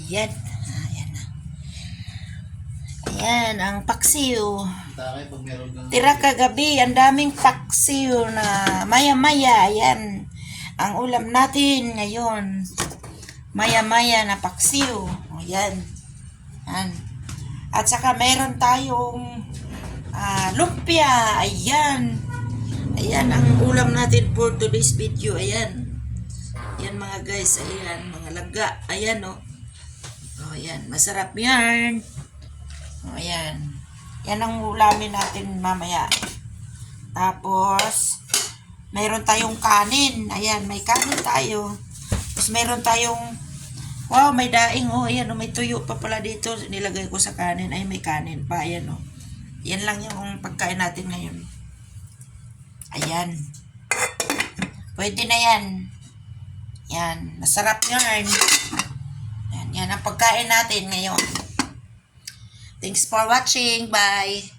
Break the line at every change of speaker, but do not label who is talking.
Ayan. Ayan na. Ayan, ang paksiw. Tira kagabi, ang daming paksiw na maya-maya. Ayan. Ang ulam natin ngayon. Maya-maya na paksiw. Ayan. Ayan. At saka meron tayong lumpia. Ayan. Ayan ang ulam natin for today's video. Ayan. Ayan mga guys. Ayan. Mga laga. Ayan o. Oh, ayan. Masarap yan. Oh, ayan. Yan ang ulamin natin mamaya. Tapos, meron tayong kanin. Ayan. May kanin tayo. Tapos meron tayong wow, may daing. Oh, ayan. Oh, may tuyo pa pala dito. Nilagay ko sa kanin. Ay, may kanin pa. Ayan o. Oh. Yan lang yung pagkain natin ngayon. Ayan. Pwede na yan. Yan. Masarap yan. Yan. Yan ang pagkain natin ngayon. Thanks for watching. Bye.